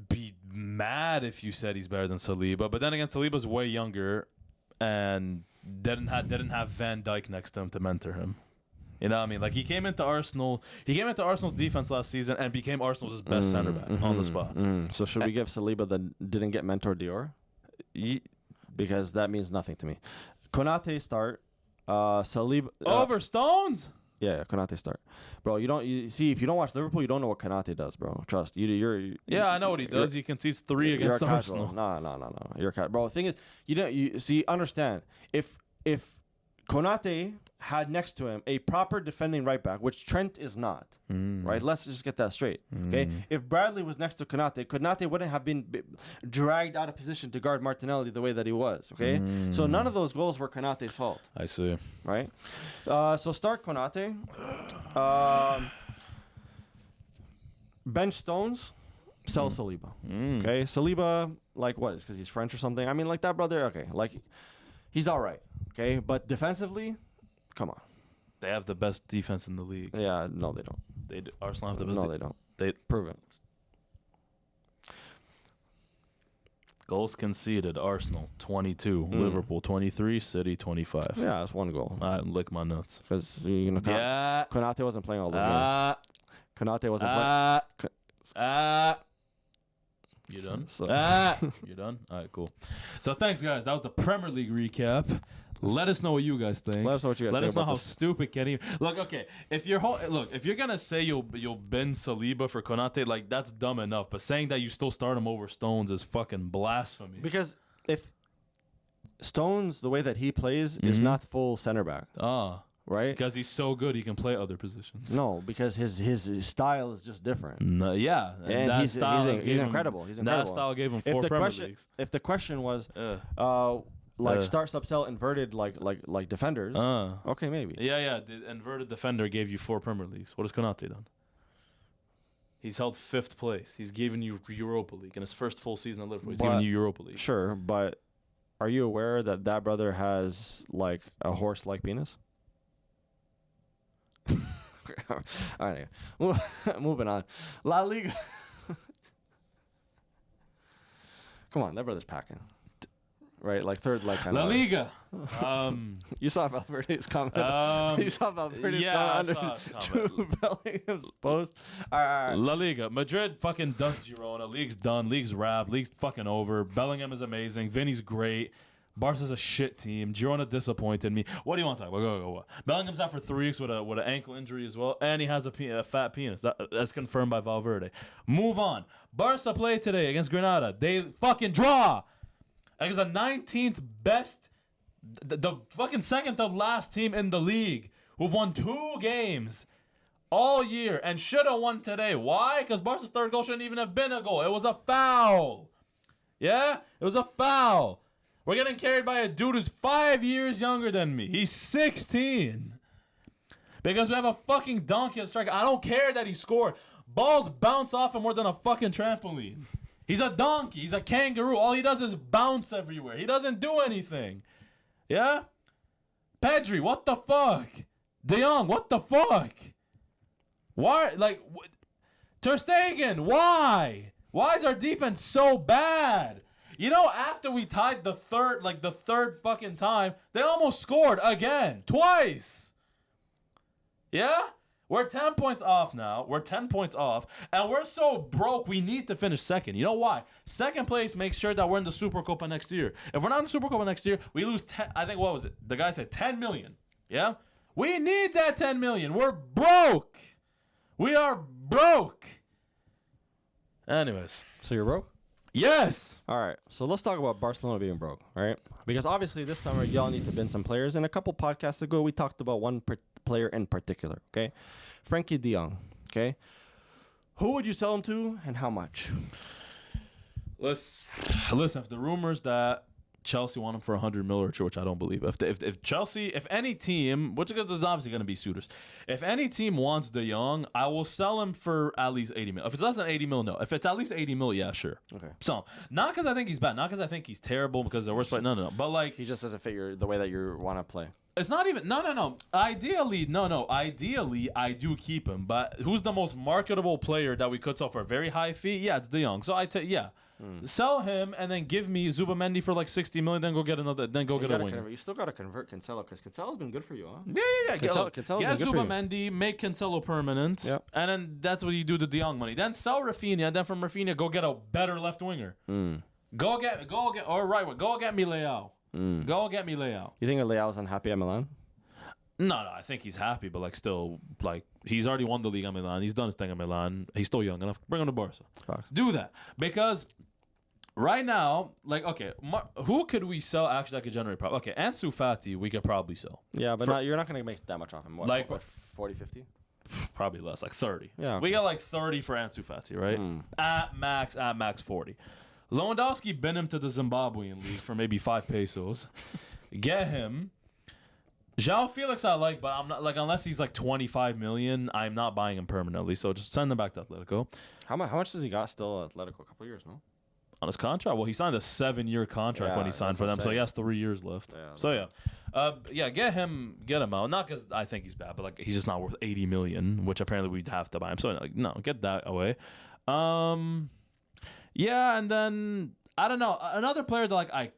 be mad if you said he's better than Saliba. But then again, Saliba's way younger and didn't have Van Dijk next to him to mentor him. You know what I mean? Like, he came into Arsenal's defense last season and became Arsenal's best center back on the spot. So should we give Saliba the didn't get mentor Dior? Because that means nothing to me. Konate start. Saliba over Stones. Yeah, Konate start, bro. You see if you don't watch Liverpool, you don't know what Konate does, bro. Trust you're. Yeah, I know what he does. He concedes 3 against Arsenal. No. You're bro. The thing is, you see, understand if Konate had next to him a proper defending right back, which Trent is not, right? Let's just get that straight, okay? If Bradley was next to Konate wouldn't have been dragged out of position to guard Martinelli the way that he was, okay? So none of those goals were Konate's fault. I see. Right? So start Konate. Bench Stones. Sell Saliba. Okay? Saliba, like what? Because he's French or something? I mean, like that brother, okay. Like, he's all right, okay? But defensively, come on. They have the best defense in the league. Yeah, no, they don't. Arsenal have the best. No, they don't. They prove it. Goals conceded: Arsenal 22, Liverpool 23, City 25. Yeah, that's 1 goal. I lick my nuts because Konate wasn't playing all those games. Konate wasn't playing. You done? You done? All right, cool. So thanks, guys. That was the Premier League recap. Let us know what you guys think. Let us know what you guys think. Let us know how stupid Kenny. Look, okay. If you're gonna say you'll bend Saliba for Konate, like, that's dumb enough. But saying that you still start him over Stones is fucking blasphemy. Because if Stones, the way that he plays, is not full center back. Right? Because he's so good, he can play other positions. No, because his style is just different. No, yeah, and he's incredible. He's incredible. That style gave him 4 Premier Leagues. If the question was, like start, stop, sell, inverted, like defenders. Okay, maybe. Yeah. The inverted defender gave you 4 Premier Leagues. What has Konate done? He's held 5th place. He's given you Europa League in his first full season at Liverpool. He's given you Europa League. Sure, but are you aware that brother has like a horse-like penis? All right, moving on. La Liga. Come on, that brother's packing. Right, like third leg kind La of. Liga. You saw Valverde's comment. You saw Valverde's comment I saw his comment. Jude Bellingham's post. All right. La Liga. Madrid fucking dusts Girona. League's done. League's wrapped. League's fucking over. Bellingham is amazing. Vinny's great. Barca's a shit team. Girona disappointed me. What do you want to talk about? Go. Bellingham's out for 3 weeks with an ankle injury as well, and he has a fat penis. That's confirmed by Valverde. Move on. Barca played today against Granada. They fucking draw against the 19th best, the fucking second to last team in the league, who've won 2 games all year and should have won today. Why? Because Barca's third goal shouldn't even have been a goal. It was a foul. Yeah? It was a foul. We're getting carried by a dude who's 5 years younger than me. He's 16. Because we have a fucking donkey at striker. I don't care that he scored. Balls bounce off him more than a fucking trampoline. He's a donkey. He's a kangaroo. All he does is bounce everywhere. He doesn't do anything. Yeah? Pedri, what the fuck? De Jong, what the fuck? Why? Like, Ter Stegen, why? Why is our defense so bad? You know, after we tied the third fucking time, they almost scored again. Twice. Yeah? We're 10 points off now. We're 10 points off. And we're so broke, we need to finish second. You know why? Second place makes sure that we're in the Supercopa next year. If we're not in the Supercopa next year, we lose 10, I think, what was it? The guy said 10 million. Yeah? We need that 10 million. We're broke. We are broke. Anyways. So you're broke? Yes. All right. So let's talk about Barcelona being broke, right? Because obviously this summer y'all need to bin some players. And a couple podcasts ago, we talked about one player in particular, okay? Frankie de Jong, okay? Who would you sell him to and how much? Listen, if the rumors that Chelsea want him for 100 mil, which I don't believe. If Chelsea, if any team, which is obviously going to be suitors, if any team wants De Jong, I will sell him for at least 80 mil. If it's less than 80 mil, no. If it's at least 80 mil, yeah, sure. Okay. So, not because I think he's bad, not because I think he's terrible, because the worst player, no. But like, he just doesn't fit the way that you want to play. It's not even, no. Ideally, I do keep him. But who's the most marketable player that we could sell for a very high fee? Yeah, it's De Jong. So sell him and then give me Zubamendi for like 60 million. Then go get another. Then go get a winger. You still got to convert Cancelo because Cancelo's been good for you, huh? Yeah. Cancelo's Get been good for you. Zubamendi, make Cancelo permanent. Yep. And then that's what you do to De Jong money. Then sell Rafinha. Then from Rafinha, go get a better left winger. Go get me Leao. Go get me Leao. You think Leao's unhappy at Milan? No, I think he's happy, but like still, like he's already won the Liga at Milan. He's done his thing at Milan. He's still young enough. Bring him to Barca. Do that because right now, like, okay, who could we sell actually that could generate profit? Okay, Ansu Fati, we could probably sell. Yeah, but you're not going to make that much off him. What, like 40, 50? Probably less, like 30. Yeah, okay. We got like 30 for Ansu Fati, right? At max 40. Lewandowski been him to the Zimbabwean league for maybe 5 pesos. Get him. João Felix I like, but I'm not like unless he's like 25 million, I'm not buying him permanently. So just send him back to Atletico. How much does he got still at Atletico? A couple years, no? On his contract? Well, he signed a 7-year contract when he signed for them, so he has 3 years left. Get him out. Not because I think he's bad, but like he's just not worth 80 million, which apparently we'd have to buy him. So like, no, get that away. And then I don't know, another player that like I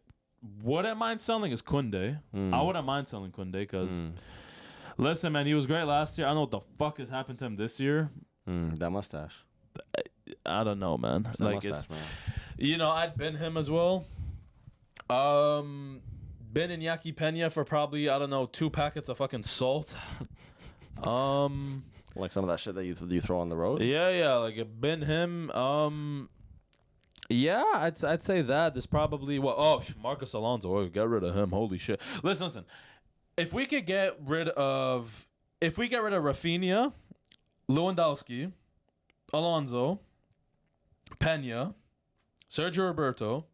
wouldn't mind selling is Koundé. I wouldn't mind selling Koundé because, listen, man, he was great last year. I don't know what the fuck has happened to him this year. That mustache. I don't know, man. It's like, mustache, man. You know, I'd bin him as well. Bin Iñaki Peña for probably, I don't know, 2 packets of fucking salt. Like some of that shit that you throw on the road? Yeah, like bin him. Yeah, I'd say that. There's probably Marcos Alonso. Oh, get rid of him. Holy shit. Listen. If we get rid of Rafinha, Lewandowski, Alonso, Peña, Sergio Roberto,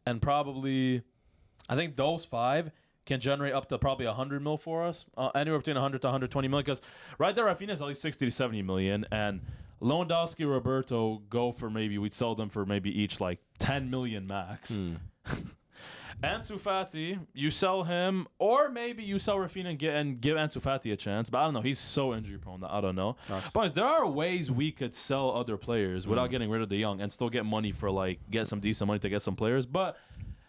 and probably I think those 5 can generate up to probably 100 mil for us, anywhere between 100 to 120 million. Because right there, Rafinha is at least 60 to 70 million, and Lewandowski, Roberto go for we'd sell them for maybe each like 10 million max. Ansu Fati, you sell him, or maybe you sell Rafinha and give Ansu Fati a chance. But I don't know. He's so injury prone that I don't know. But there are ways we could sell other players without getting rid of the young and still get money for get some decent money to get some players. But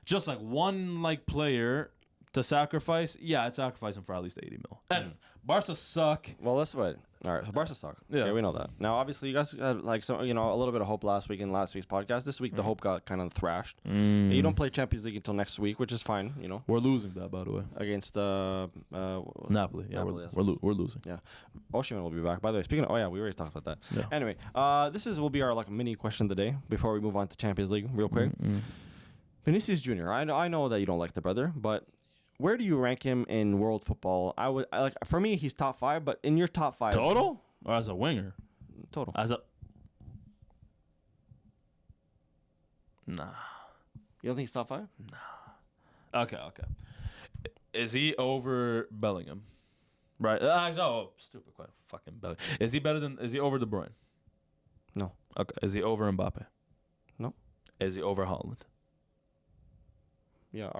just like one player to sacrifice, I'd sacrifice him for at least 80 mil. Anyways, Barca suck. Well, let's wait. All right, so Barca suck. Yeah, okay, we know that. Now, obviously, you guys had a little bit of hope last week in last week's podcast. This week, the hope got kind of thrashed. You don't play Champions League until next week, which is fine. We're losing that, by the way, against Napoli. Yeah, Napoli, we're losing. Yeah, Osimhen will be back. By the way, speaking of, we already talked about that. Yeah. Anyway, this will be our mini question of the day before we move on to Champions League, real quick. Vinicius Jr. I know that you don't like the brother, but where do you rank him in world football? For me, he's top 5, but in your top 5 total or as a winger? Total. Nah. You don't think he's top 5? Nah. Okay. Is he over Bellingham? Right. No, stupid question. Fucking Bellingham. Is he over De Bruyne? No. Okay. Is he over Mbappe? No. Is he over Haaland? Yeah,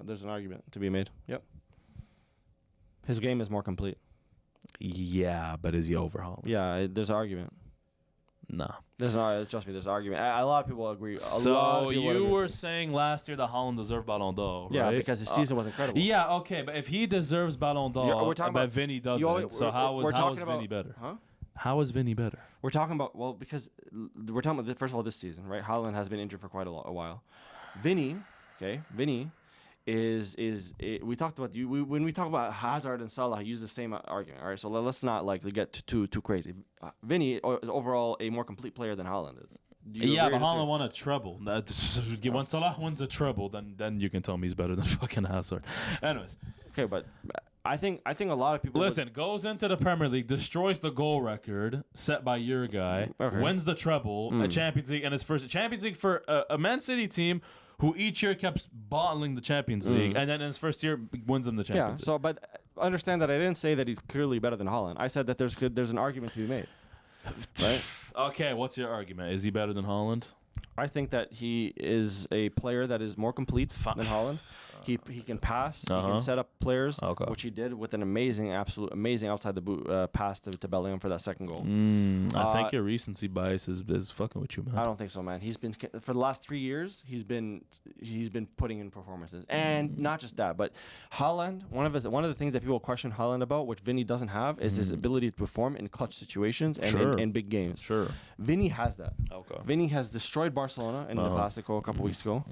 there's an argument to be made. Yep. His game is more complete. Yeah, but is he over Haaland? Yeah, there's an argument. No. Trust me, there's an argument. A lot of people agree. So you were saying last year that Haaland deserved Ballon d'Or, right? Yeah, because his season was incredible. Yeah, okay, but if he deserves Ballon d'Or, but Vini doesn't, so how is Vini better? Huh? How is Vini better? We're talking about, because we're talking about, first of all, this season, right? Haaland has been injured for quite a while. Vini we talked about when we talk about Hazard and Salah, I use the same argument. All right, so let's not get too crazy. Vini is overall a more complete player than Haaland is. Yeah, but Haaland won a treble. When Salah wins a treble, then you can tell me he's better than fucking Hazard. Anyways, okay, but I think a lot of people goes into the Premier League, destroys the goal record set by your guy, wins the treble, a Champions League, and his first Champions League for a Man City team who each year kept bottling the Champions League, and then in his first year wins them the Champions League. So, but understand that I didn't say that he's clearly better than Haaland. I said that there's an argument to be made. Right? Okay, what's your argument? Is he better than Haaland? I think that he is a player that is more complete than Haaland. He can pass. He can set up players, which he did with an amazing outside the boot pass to Bellingham for that second goal. I think your recency bias is fucking with you, man. I don't think so, man. He's been for the last 3 years. He's been putting in performances, and not just that, but Haaland. One of the things that people question Haaland about, which Vini doesn't have, is his ability to perform in clutch situations and in big games. Sure, Vini has that. Okay. Vini has destroyed Barcelona in the Clásico a couple weeks ago.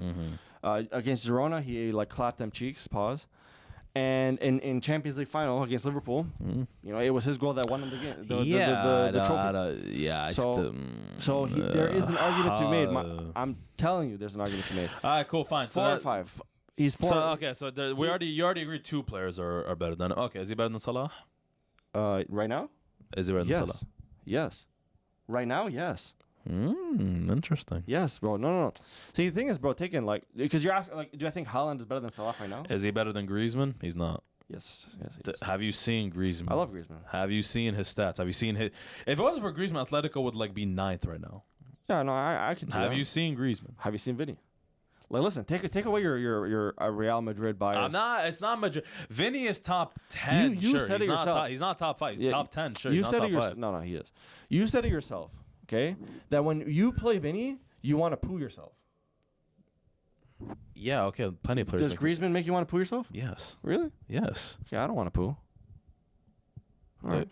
Against Girona, he clapped them cheeks. Pause. And in Champions League final against Liverpool, it was his goal that won them the game. The trophy. So there is an argument to be made. I'm telling you, there's an argument to be made. All right, cool, fine. 4 or 5. He's 4. So you already agreed 2 players are better than. Okay, is he better than Salah? Right now? Is he better than Salah? Yes. Right now, yes. Interesting. Yes, bro. No. See, the thing is, bro, because you're asking, do I think Haaland is better than Salah right now? Is he better than Griezmann? He's not. Yes. Have you seen Griezmann? I love Griezmann. Have you seen his stats? Have you seen his? If it wasn't for Griezmann, Atletico would be 9th right now. Yeah, no, I can see that. Have you seen Griezmann? Have you seen Vini? Listen, take away your Real Madrid bias. It's not Madrid. Vini is top 10. You said it yourself. He's not top 5. He's top 10. Sure, you he's said not it top yourself. 5. No, he is. You said it yourself. Okay, that when you play Vini, you want to poo yourself. Yeah, okay, plenty of players. Does Griezmann make you want to poo yourself? Yes. Really? Yes. Okay, I don't want to poo. All right.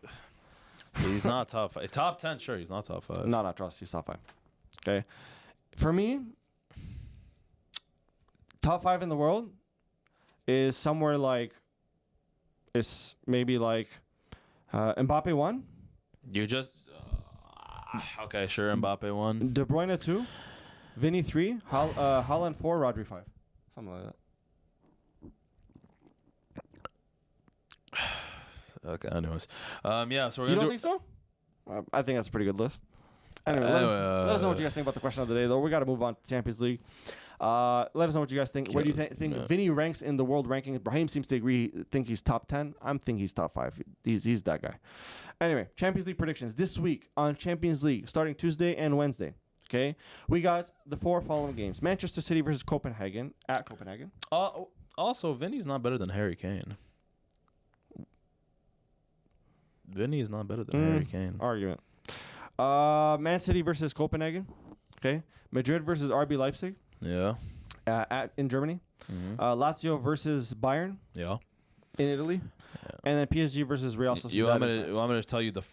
He's not top 5. Top 10, sure, he's not top 5. No, trust. He's top 5. Okay. For me, top 5 in the world is somewhere it's maybe Mbappe 1. You just okay, sure. Mbappe 1. De Bruyne 2. Vini 3. Haaland 4. Rodri 5. Something like that. Okay. Anyways, yeah. So you don't think so? I think that's a pretty good list. Anyway, let us know what you guys think about the question of the day, though. We got to move on to Champions League. Let us know what you guys think. Where do you think Vini ranks in the world rankings? Brahim seems to think he's top 10. I'm thinking he's top 5. He's that guy. Anyway, Champions League predictions this week on Champions League, starting Tuesday and Wednesday. Okay, we got the 4 following games: Manchester City versus Copenhagen at Copenhagen. Also, Vinny's not better than Harry Kane. Vinny is not better than Harry Kane. Argument. Man City versus Copenhagen. Okay, Madrid versus RB Leipzig. Yeah. In Germany. Lazio versus Bayern. Yeah. In Italy. Yeah. And then PSG versus Real Sociedad. You want me to tell you the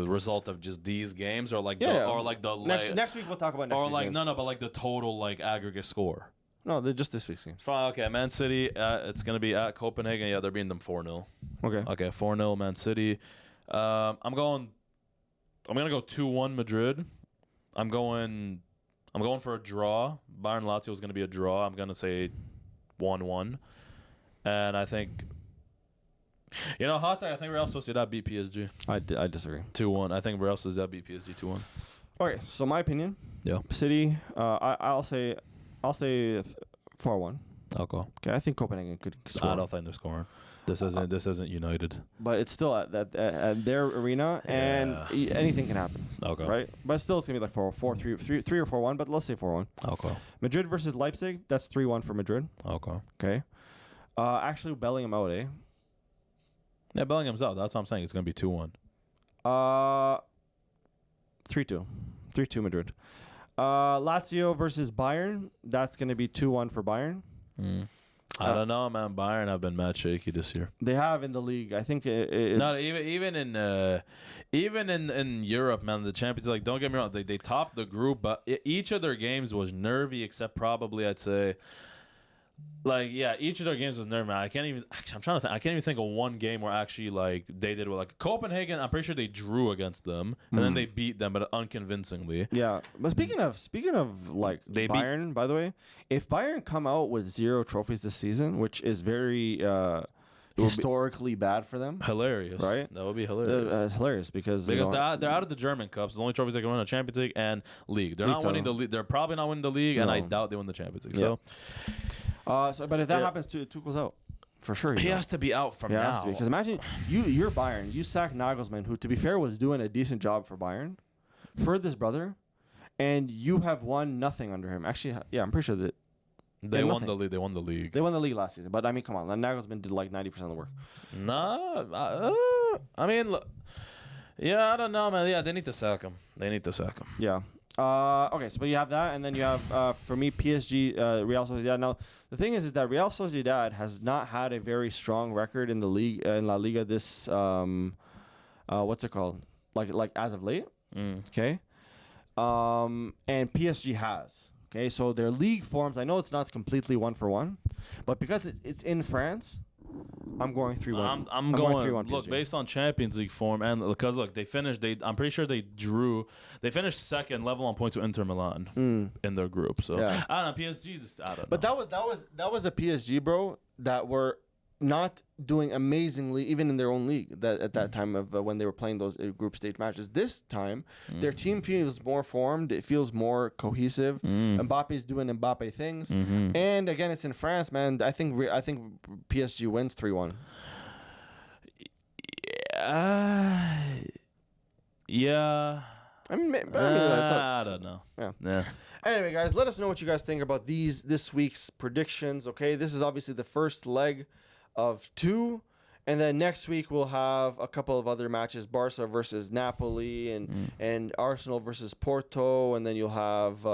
result of just these games, or like next week we'll talk about next week games. But like the total like aggregate score. No, they're just this week's games. Fine, okay. Man City, it's gonna be at Copenhagen. Yeah, they're beating them 4-0. Okay, 4-0 Man City. I'm gonna go 2-1 Madrid. I'm going for a draw. Bayern Lazio is gonna be a draw. I'm gonna say 1-1. And I think, hot take, I think Real Sociedad beat PSG. I disagree. 2-1. I think Real Sociedad beat PSG 2-1. Okay, so my opinion. Yeah. City. I'll say 4-1. I'll go. Okay, I think Copenhagen could score. I don't think they're scoring. This isn't United. But it's still at their arena, and anything can happen. Okay. Right, but still it's gonna be like 3 or 4-1. But let's say 4-1. Okay. Madrid versus Leipzig. That's 3-1 for Madrid. Okay. Okay. Actually, Bellingham out, eh? Yeah, Bellingham's out. That's what I'm saying. It's going to be 2-1. 3-2. 3-2 Madrid. Lazio versus Bayern. That's going to be 2-1 for Bayern. I don't know, man. Bayern have been mad shaky this year. They have in the league. I think not even in Europe, man. The Champions League. Don't get me wrong. They topped the group, but each of their games was nervy, except probably I'd say. Like, yeah, each of their games was nerve, man. I'm trying to think. I can't even think of one game where actually, like, they did well. Like, Copenhagen, I'm pretty sure they drew against them, and then they beat them, but unconvincingly. Yeah. But speaking of like, Bayern, by the way, if Bayern come out with 0 trophies this season, which is very historically bad for them. Hilarious. Right? That would be hilarious. Hilarious because they're out of the German Cups. The only trophies they can win are Champions League and League. They're not winning the league. They're probably not winning the league, and I doubt they win the Champions League. Yeah. But if that happens, Tuchel's out. For sure. He has to be out from now. Because imagine you're Bayern. You sack Nagelsmann, who, to be fair, was doing a decent job for Bayern, for this brother, and you have won nothing under him. Actually, yeah, I'm pretty sure that they won the league. They won the league. They won the league last season. But, I mean, come on. Nagelsmann did like 90% of the work. Nah. I mean, look. Yeah, I don't know, man. Yeah, they need to sack him. Yeah. Okay, so you have that, and then you have, for me, PSG, Real Sociedad. Now, the thing is that Real Sociedad has not had a very strong record in the league, in La Liga this, what's it called? Like as of late. Okay. And PSG has. Okay, so their league forms, I know it's not completely 1-for-1, but because it's in France, I'm going 3-1. I'm going 3-1 PSG. Look, based on Champions League form, and because look, I'm pretty sure they finished second, level on points with Inter Milan in their group. So I don't know, PSG. I don't know. But that was a PSG, bro, that were not doing amazingly even in their own league at that time of when they were playing those group stage matches. This time, their team feels more formed. It feels more cohesive. Mbappe's doing Mbappe things. And again, it's in France, man. I think PSG wins 3-1. Yeah. I don't know. Yeah. Anyway, guys, let us know what you guys think about this week's predictions. Okay, this is obviously the first leg of 2, and then next week we'll have a couple of other matches: Barca versus Napoli, and Arsenal versus Porto, and then you'll have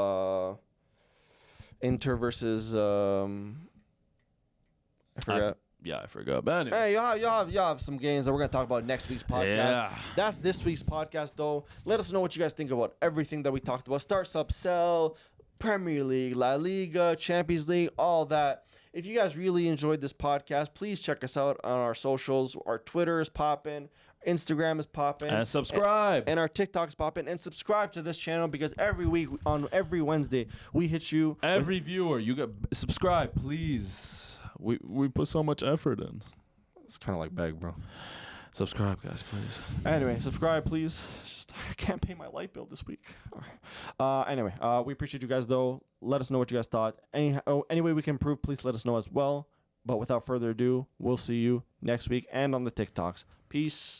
Inter versus I forgot. I forgot. But anyway. Hey, you have some games that we're gonna talk about next week's podcast. Yeah. That's this week's podcast, though. Let us know what you guys think about everything that we talked about: start, sub, sell, Premier League, La Liga, Champions League, all that. If you guys really enjoyed this podcast, please check us out on our socials. Our Twitter is popping. Instagram is popping. And subscribe. And our TikTok's popping. And subscribe to this channel, because every week, on every Wednesday, we hit you. Every viewer, you got subscribe, please. We put so much effort in. It's kind of like beg, bro. Subscribe, guys, please. Anyway, subscribe, please. It's just, I can't pay my light bill this week. Anyway, we appreciate you guys, though. Let us know what you guys thought. Any way we can improve, please let us know as well. But without further ado, we'll see you next week and on the TikToks. Peace.